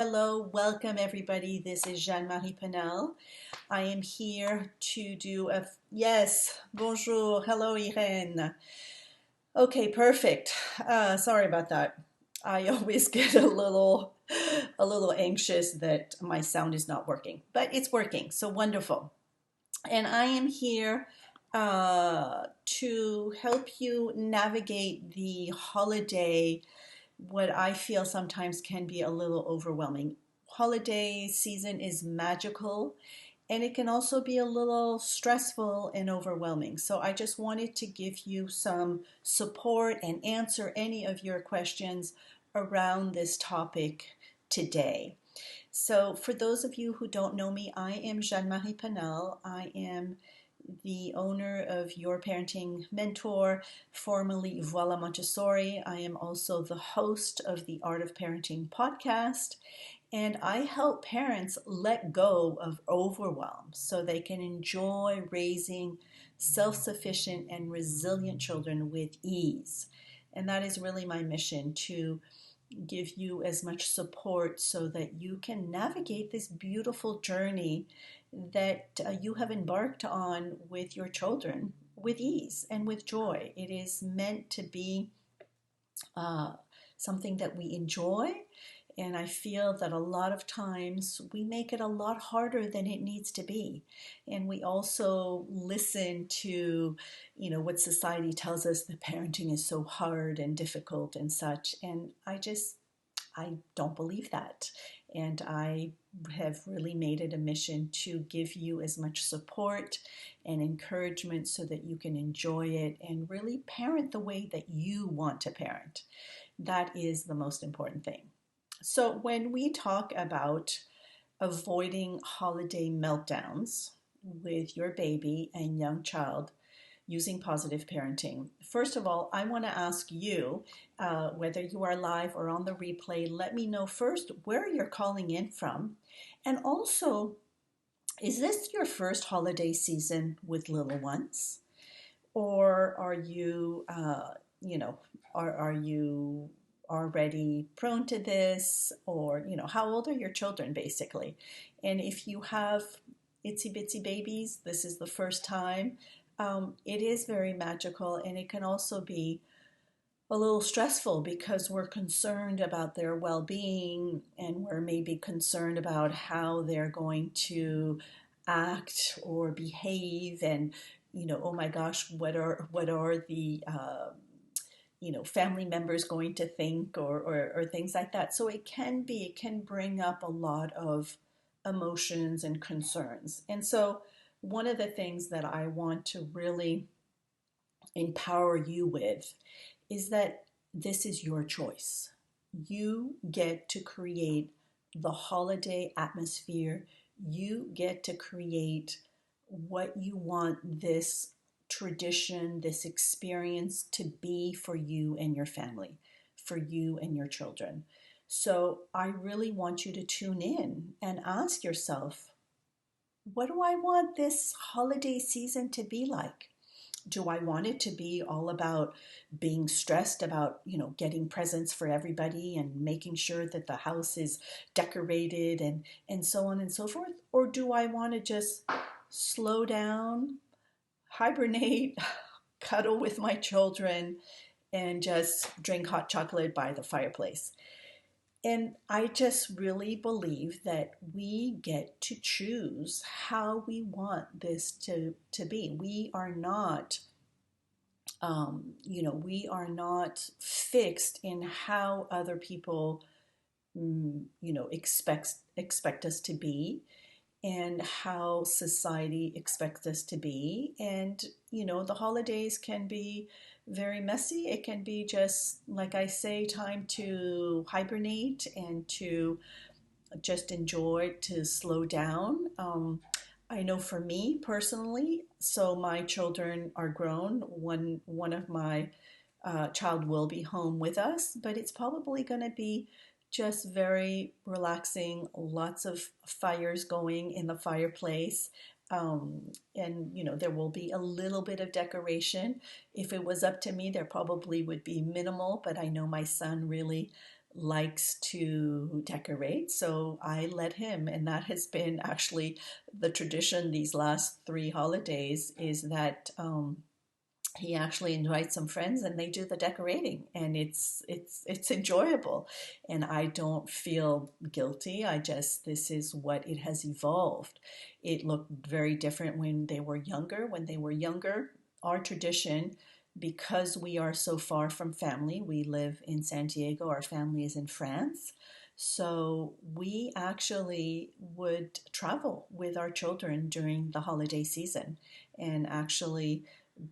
Hello, welcome everybody. This is Jeanne Marie Paynel. I am here to do yes, bonjour, hello Irene. Okay, perfect. Sorry about that. I always get a little anxious that my sound is not working, but it's working, so wonderful. And I am here to help you navigate the holiday, what I feel sometimes can be a little overwhelming. Holiday season is magical and it can also be a little stressful and overwhelming. So I just wanted to give you some support and answer any of your questions around this topic today. So for those of you who don't know me, I am Jeanne Marie Paynel. I am the owner of Your Parenting Mentor, formerly Voila Montessori. I am also the host of the Art of Parenting podcast, and I help parents let go of overwhelm so they can enjoy raising self-sufficient and resilient children with ease. And that is really my mission, to give you as much support so that you can navigate this beautiful journey that you have embarked on with your children with ease and with joy. It is meant to be uh, something that we enjoy. And I feel that a lot of times we make it a lot harder than it needs to be. And we also listen to, what society tells us that parenting is so hard and difficult and such. And I don't believe that. And I have really made it a mission to give you as much support and encouragement so that you can enjoy it and really parent the way that you want to parent. That is the most important thing. So when we talk about avoiding holiday meltdowns with your baby and young child, using positive parenting. First of all, I want to ask you, whether you are live or on the replay, let me know first where you're calling in from. And also, is this your first holiday season with little ones? Or are you, are you already prone to this? Or, how old are your children basically? And if you have itsy bitsy babies, this is the first time. It is very magical, and it can also be a little stressful because we're concerned about their well-being, and we're maybe concerned about how they're going to act or behave, and oh my gosh, what are the family members going to think, or things like that. So it can bring up a lot of emotions and concerns. And so one of the things that I want to really empower you with is that this is your choice. You get to create the holiday atmosphere. You get to create what you want this tradition, this experience to be for you and your family, for you and your children. So I really want you to tune in and ask yourself, what do I want this holiday season to be like? Do I want it to be all about being stressed about, getting presents for everybody and making sure that the house is decorated and so on and so forth? Or do I want to just slow down, hibernate, cuddle with my children, and just drink hot chocolate by the fireplace? And I just really believe that we get to choose how we want this to be. We are not fixed in how other people, expect us to be, and how society expects us to be. And, the holidays can be very messy. It can be just, like I say, time to hibernate and to just enjoy, to slow down. I know for me personally, so my children are grown. One of my child will be home with us, but it's probably going to be just very relaxing, lots of fires going in the fireplace. And there will be a little bit of decoration. If it was up to me, there probably would be minimal, but I know my son really likes to decorate, so I let him. And that has been actually the tradition these last three holidays, is that he actually invites some friends and they do the decorating, and it's enjoyable, and I don't feel guilty. I just, this is what it has evolved. It looked very different when they were younger. Our tradition, because we are so far from family, we live in San Diego, our family is in France, so we actually would travel with our children during the holiday season and actually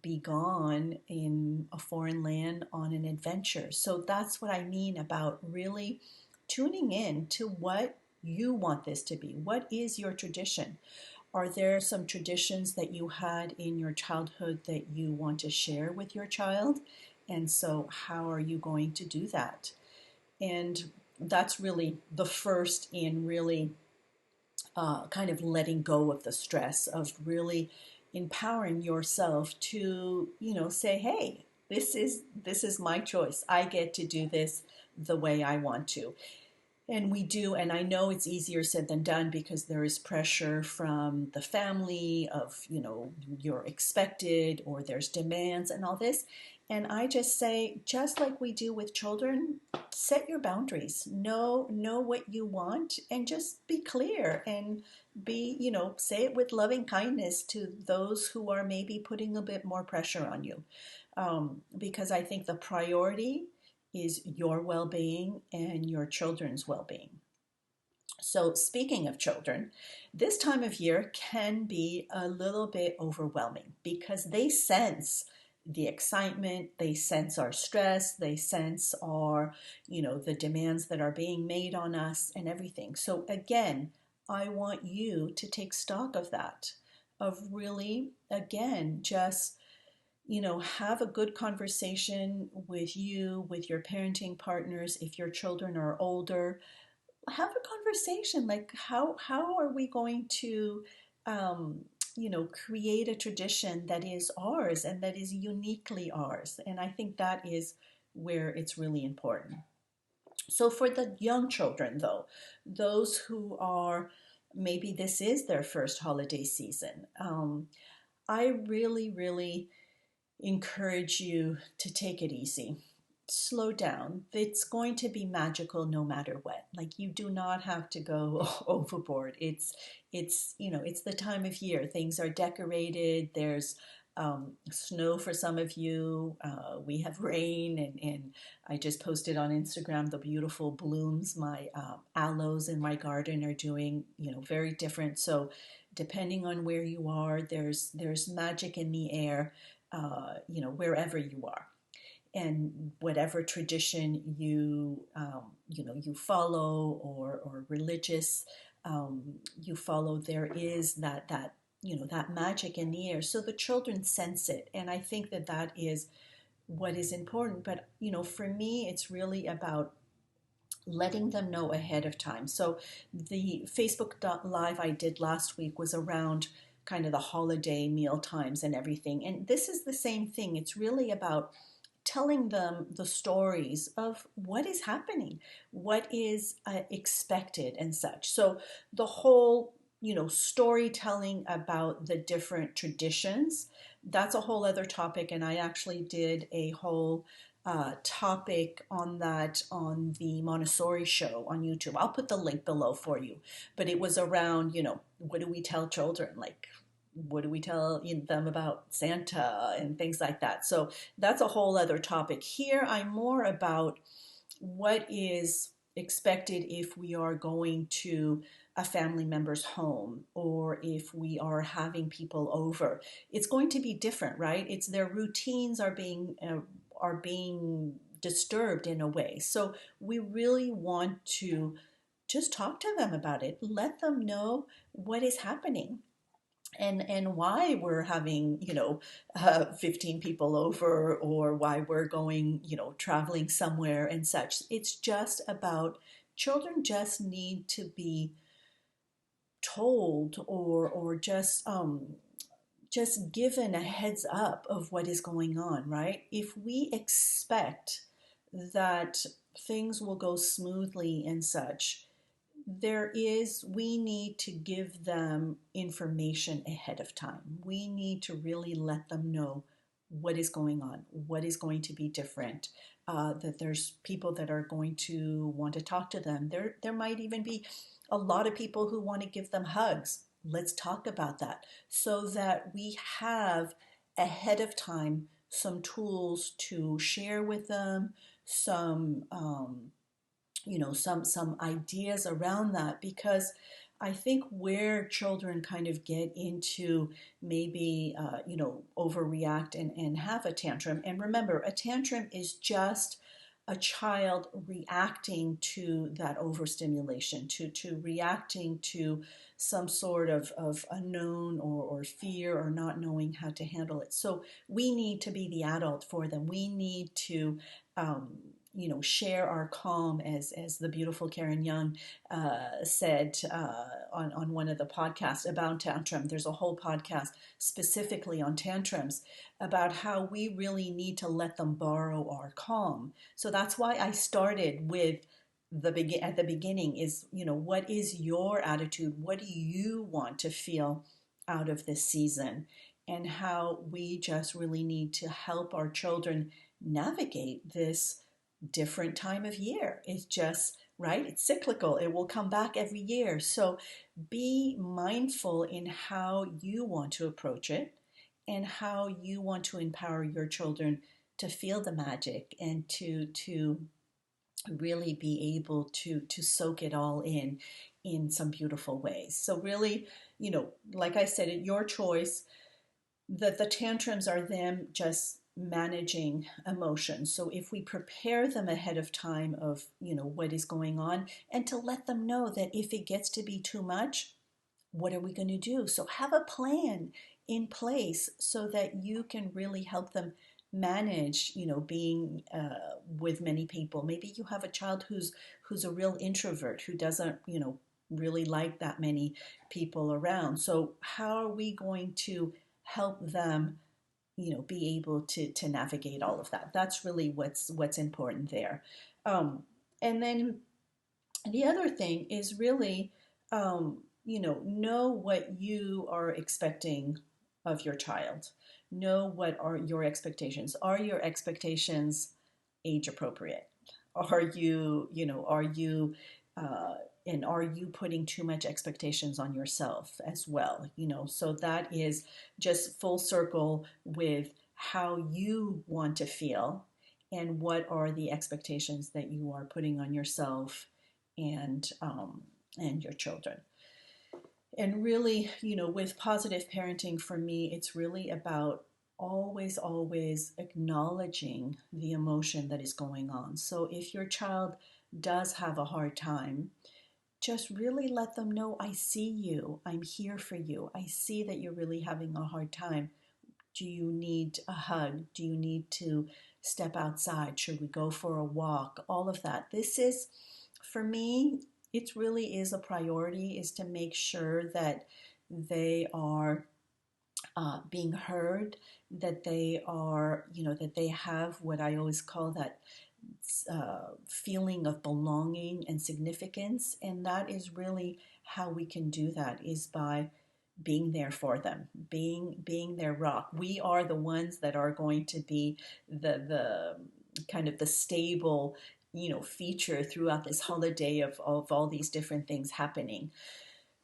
be gone in a foreign land on an adventure. So that's what I mean about really tuning in to what you want this to be. What is your tradition? Are there some traditions that you had in your childhood that you want to share with your child? And so, how are you going to do that? And that's really the first in really kind of letting go of the stress of really empowering yourself to, say, hey, this is my choice. I get to do this the way I want to. And we do, and I know it's easier said than done because there is pressure from the family of, you're expected, or there's demands and all this. And I just say, just like we do with children, set your boundaries. Know what you want, and just be clear, and be, say it with loving kindness to those who are maybe putting a bit more pressure on you. Because I think the priority is your well-being and your children's well-being. So speaking of children, this time of year can be a little bit overwhelming because they sense the excitement, they sense our stress, they sense our, the demands that are being made on us and everything. So again, I want you to take stock of that, of really, again, just have a good conversation with you, with your parenting partners. If your children are older, have a conversation like, how are we going to, create a tradition that is ours and that is uniquely ours. And I think that is where it's really important. So for the young children, though, those who are, maybe this is their first holiday season, I really, really encourage you to take it easy. Slow down. It's going to be magical no matter what. Like, you do not have to go overboard. It's the time of year. Things are decorated. There's snow for some of you. We have rain, and I just posted on Instagram the beautiful blooms. My aloes in my garden are doing, very different. So depending on where you are, there's magic in the air, wherever you are, and whatever tradition you follow, or religious you follow, there is that magic in the air. So the children sense it, and I think that is what is important. But for me, it's really about letting them know ahead of time. So the Facebook Live I did last week was around kind of the holiday meal times and everything. And this is the same thing. It's really about telling them the stories of what is happening, what is expected and such. So the whole, storytelling about the different traditions, that's a whole other topic. And I actually did a whole topic on that on the Montessori show on YouTube. I'll put the link below for you. But it was around, what do we tell children? Like, what do we tell them about Santa and things like that? So that's a whole other topic. Here, I'm more about what is expected if we are going to a family member's home, or if we are having people over. It's going to be different, right? It's their routines are being disturbed in a way. So we really want to just talk to them about it. Let them know what is happening, and why we're having 15 people over, or why we're going traveling somewhere and such. It's just about, children just need to be told, or just given a heads up of what is going on, right? If we expect that things will go smoothly and such, we need to give them information ahead of time. We need to really let them know what is going on, what is going to be different, that there's people that are going to want to talk to them. There might even be a lot of people who want to give them hugs. Let's talk about that so that we have ahead of time some tools to share with them, some some ideas around that, because I think where children kind of get into maybe overreact and have a tantrum. And remember, a tantrum is just a child reacting to that overstimulation, to reacting to some sort of unknown or fear or not knowing how to handle it. So we need to be the adult for them. We need to share our calm, as the beautiful Karen Young said on one of the podcasts about tantrum. There's a whole podcast specifically on tantrums about how we really need to let them borrow our calm. So that's why I started with at the beginning is, what is your attitude? What do you want to feel out of this season? And how we just really need to help our children navigate this different time of year. It's just, right? It's cyclical. It will come back every year. So be mindful in how you want to approach it and how you want to empower your children to feel the magic and to really be able to soak it all in some beautiful ways. So really, like I said, at your choice, the tantrums are them just managing emotions. So if we prepare them ahead of time of, what is going on, and to let them know that if it gets to be too much, what are we going to do? So have a plan in place so that you can really help them manage, being with many people. Maybe you have a child who's a real introvert, who doesn't, really like that many people around. So how are we going to help them, be able to navigate all of that? That's really what's important there. And then the other thing is really, know what you are expecting of your child. Know what are your expectations. Are your expectations age appropriate? Are you, uh, and are you putting too much expectations on yourself as well? So that is just full circle with how you want to feel and what are the expectations that you are putting on yourself and your children. And really, with positive parenting, for me, it's really about always acknowledging the emotion that is going on. So if your child does have a hard time, just really let them know, I see you, I'm here for you, I see that you're really having a hard time. Do you need a hug? Do you need to step outside? Should we go for a walk? All of that. This is, for me, it really is a priority, is to make sure that they are being heard, that they are, that they have what I always call that feeling of belonging and significance. And that is really how we can do that, is by being there for them, being their rock. We are the ones that are going to be the kind of the stable, feature throughout this holiday of all these different things happening.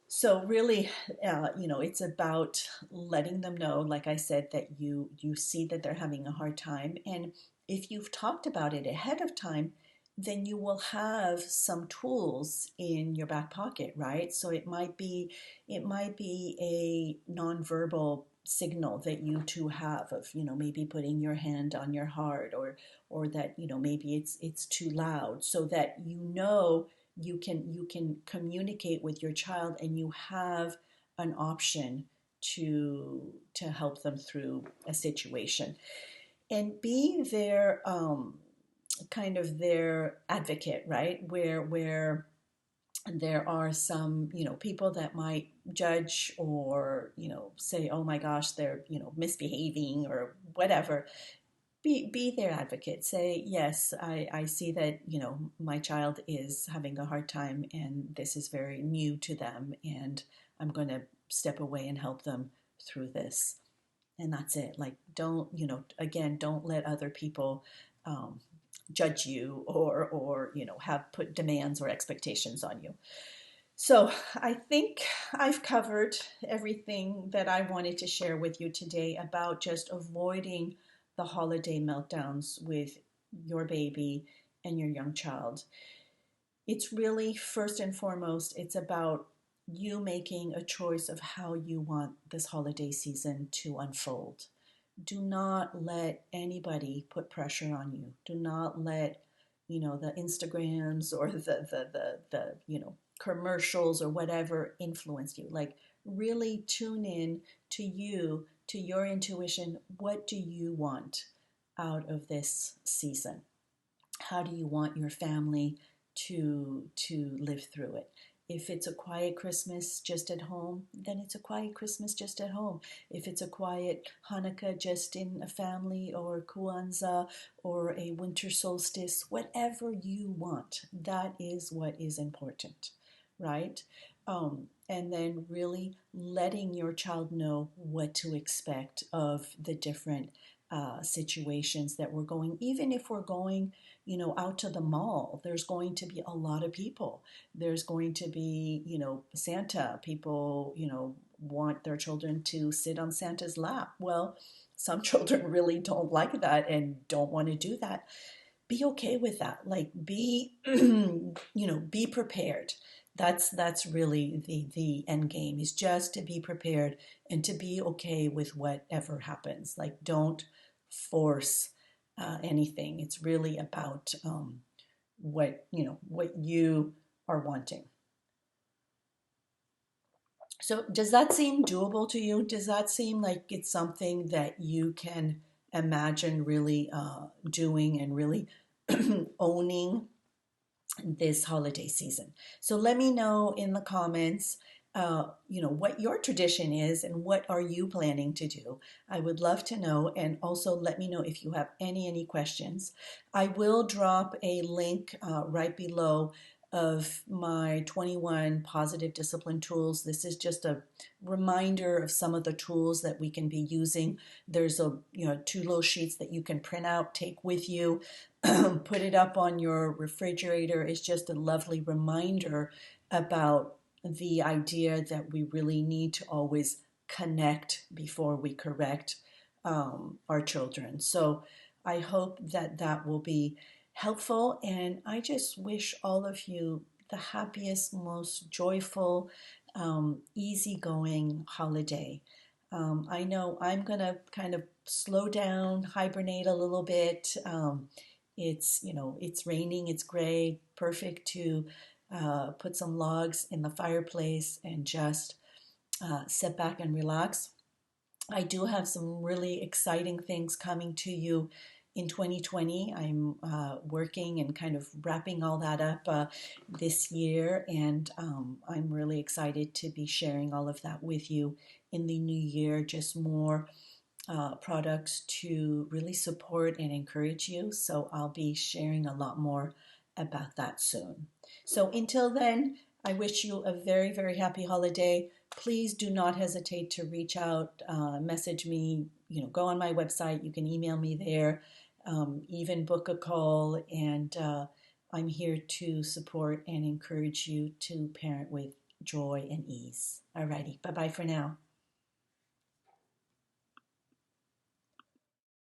So really, it's about letting them know, like I said, that you see that they're having a hard time, and if you've talked about it ahead of time, then you will have some tools in your back pocket, right? So it might be a nonverbal signal that you two have of, maybe putting your hand on your heart, or that, maybe it's too loud, so that you can communicate with your child and you have an option to help them through a situation, and be their kind of their advocate, right? Where there are some, people that might judge or, say, oh my gosh, they're, misbehaving or whatever. be their advocate. Say, yes, I see that, my child is having a hard time and this is very new to them, and I'm going to step away and help them through this. And that's it. Like, don't, again, don't let other people um, judge you or, have put demands or expectations on you. So I think I've covered everything that I wanted to share with you today about just avoiding the holiday meltdowns with your baby and your young child. It's really, first and foremost, it's about you making a choice of how you want this holiday season to unfold. Do not let anybody put pressure on you. Do not let, the Instagrams or the commercials or whatever influence you. Like, really tune in to you, to your intuition. What do you want out of this season? How do you want your family to live through it? If it's a quiet Christmas just at home, then it's a quiet Christmas just at home. If it's a quiet Hanukkah just in a family, or Kwanzaa, or a winter solstice, whatever you want, that is what is important, right? And then really letting your child know what to expect of the different situations that we're going. Even if we're going, out to the mall, there's going to be a lot of people. There's going to be, Santa. People, want their children to sit on Santa's lap. Well, some children really don't like that and don't want to do that. Be okay with that. Like, be, be prepared. That's really the end game, is just to be prepared and to be okay with whatever happens. Like, don't force anything. It's really about what you are wanting. So does that seem doable to you? Does that seem like it's something that you can imagine really doing and really owning this holiday season? So let me know in the comments, what your tradition is and what are you planning to do. I would love to know, and also let me know if you have any questions. I will drop a link right below of my 21 positive discipline tools. This is just a reminder of some of the tools that we can be using. There's two little sheets that you can print out, take with you, put it up on your refrigerator. It's just a lovely reminder about the idea that we really need to always connect before we correct our children. So I hope that that will be helpful, and I just wish all of you the happiest, most joyful, easygoing holiday. I know I'm gonna kind of slow down, hibernate a little bit. It's raining, it's gray, perfect to put some logs in the fireplace and just sit back and relax. I do have some really exciting things coming to you in 2020. I'm working and kind of wrapping all that up this year, and I'm really excited to be sharing all of that with you in the new year. Just more products to really support and encourage you. So I'll be sharing a lot more about that soon. So until then, I wish you a very, very happy holiday. Please do not hesitate to reach out, message me, go on my website. You can email me there, even book a call, and I'm here to support and encourage you to parent with joy and ease. Alrighty, bye-bye for now.